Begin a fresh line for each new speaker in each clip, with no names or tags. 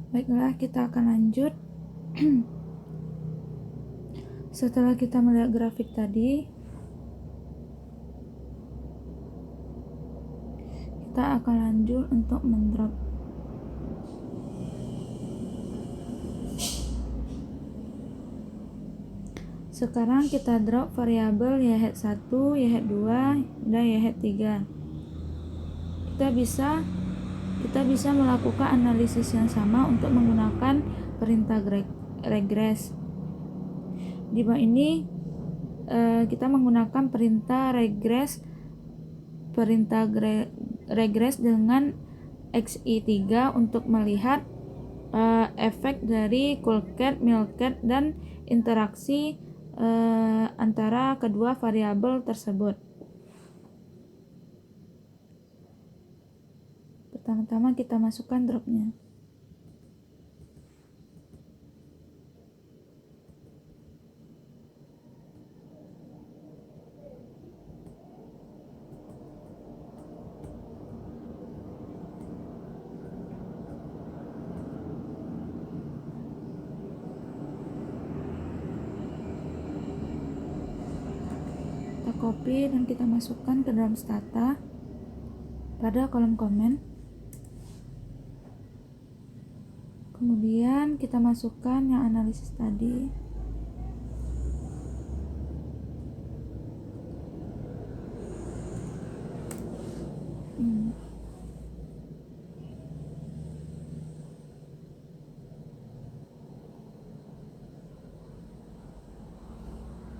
Baiklah, kita akan lanjut. Setelah kita melihat grafik tadi, kita akan lanjut untuk mendrop. Sekarang kita drop variabel YH1, YH2, dan YH3. Kita bisa melakukan analisis yang sama untuk menggunakan perintah regress. Di bawah ini kita menggunakan perintah regress dengan XI3 untuk melihat efek dari coolcat, milcat, dan interaksi antara kedua variabel tersebut. Pertama-tama kita masukkan dropnya. Kita copy dan kita masukkan ke dalam stata pada kolom komen. Kemudian kita masukkan yang analisis tadi.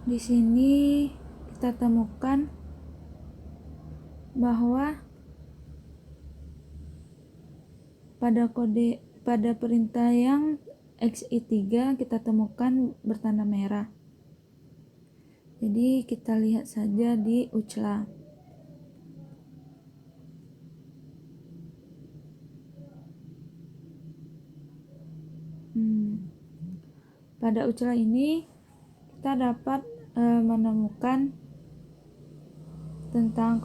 Di sini kita temukan bahwa pada perintah yang XI3 kita temukan bertanda merah. Jadi kita lihat saja di ucla. Pada ucla ini kita dapat menemukan tentang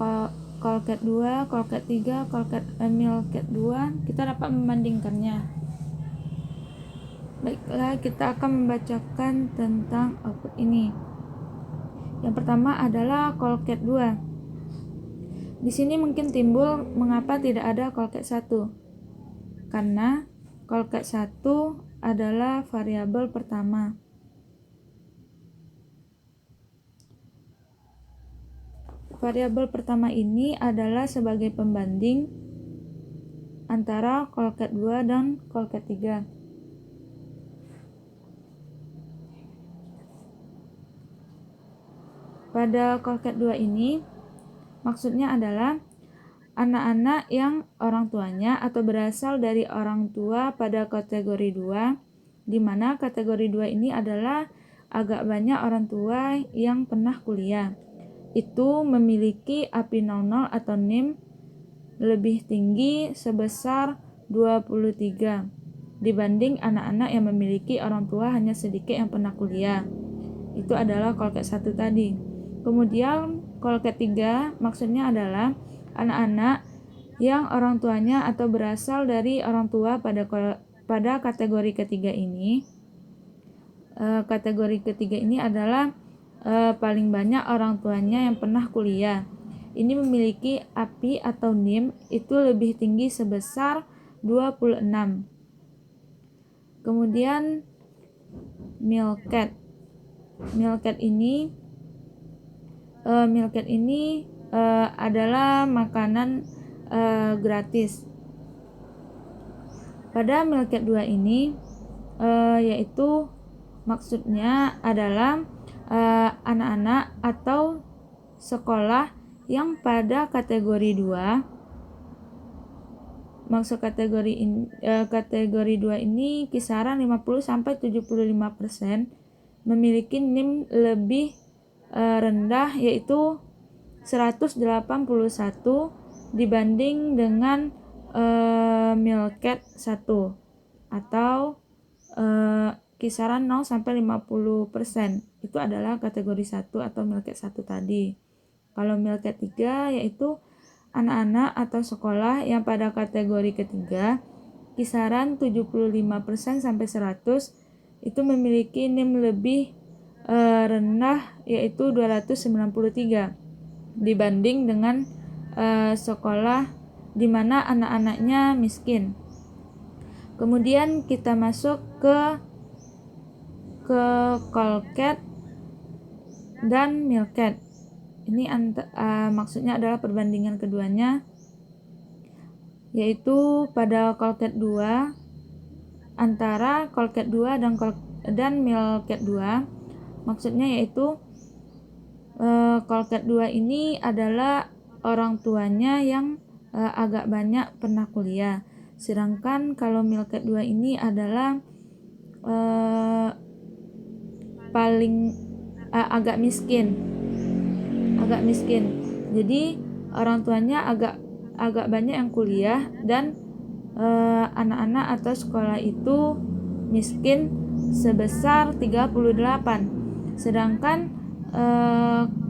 coolcat 2, coolcat 3, coolcat milcat 2. Kita dapat membandingkannya. Baiklah, kita akan membacakan tentang output ini. Yang pertama adalah coolcat 2. Di sini mungkin timbul mengapa tidak ada coolcat 1. Karena coolcat 1 adalah variabel pertama. Variabel pertama ini adalah sebagai pembanding antara coolcat 2 dan coolcat 3. Pada coolcat 2 ini maksudnya adalah anak-anak yang orang tuanya atau berasal dari orang tua pada kategori 2, di mana kategori 2 ini adalah agak banyak orang tua yang pernah kuliah. Itu memiliki API 00 atau NIM lebih tinggi sebesar 23 dibanding anak-anak yang memiliki orang tua hanya sedikit yang pernah kuliah. Itu adalah coolcat 1 tadi. Kemudian coolcat 3 maksudnya adalah anak-anak yang orang tuanya atau berasal dari orang tua pada kategori ketiga ini. Kategori ketiga ini adalah paling banyak orang tuanya yang pernah kuliah. Ini memiliki API atau NIM itu lebih tinggi sebesar 26. Kemudian milcat ini adalah makanan gratis. Pada milcat 2 ini yaitu maksudnya adalah anak-anak atau sekolah yang pada kategori 2. Maksud kategori 2 ini kisaran 50-75% memiliki NIM lebih rendah, yaitu 181 dibanding dengan milcat 1 atau kisaran 0-50%. Itu adalah kategori 1 atau milcat 1 tadi. Kalau milcat 3 yaitu anak-anak atau sekolah yang pada kategori ketiga kisaran 75% sampai 100 itu memiliki NIM lebih rendah, yaitu 293 dibanding dengan sekolah di mana anak-anaknya miskin. Kemudian kita masuk ke Colcat dan Milket. Ini maksudnya adalah perbandingan keduanya, yaitu pada Colcat 2 antara Colcat 2 dan Milket 2. Maksudnya yaitu Colcat 2 ini adalah orang tuanya yang agak banyak pernah kuliah. Sedangkan kalau Milket 2 ini adalah agak miskin. Jadi orang tuanya agak banyak yang kuliah dan anak-anak atau sekolah itu miskin sebesar 38. Sedangkan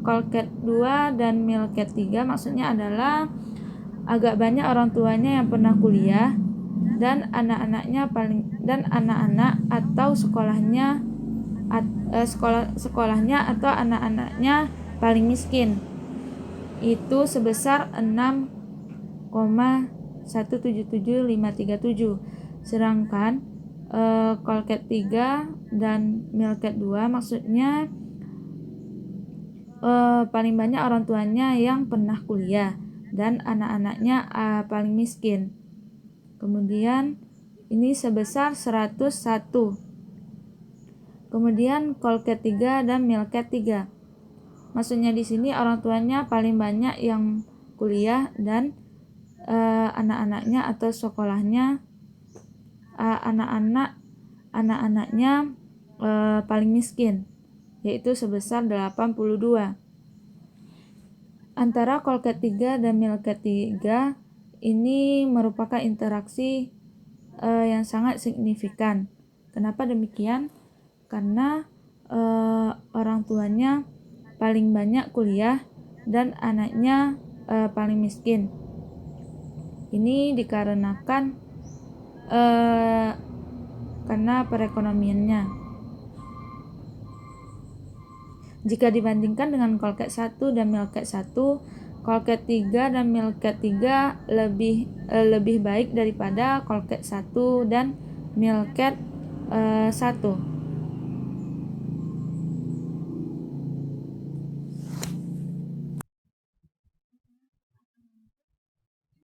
Colcat 2 dan Milket 3 maksudnya adalah agak banyak orang tuanya yang pernah kuliah dan anak-anaknya atau sekolahnya atau anak-anaknya paling miskin itu sebesar 6,177537. Sedangkan Colcat 3 dan Milket 2 maksudnya paling banyak orang tuanya yang pernah kuliah dan anak-anaknya paling miskin. Kemudian ini sebesar 101. Kemudian Colcat 3 dan Milket 3. Maksudnya di sini orang tuanya paling banyak yang kuliah dan anak-anaknya atau sekolahnya anak-anaknya paling miskin, yaitu sebesar 82. Antara Colcat 3 dan Milket 3 ini merupakan interaksi yang sangat signifikan. Kenapa demikian? Karena orang tuanya paling banyak kuliah dan anaknya paling miskin. Ini dikarenakan karena perekonomiannya. Jika dibandingkan dengan Colcat 1 dan Milket 1, Colcat 3 dan Milket 3 lebih baik daripada Colcat 1 dan Milket 1.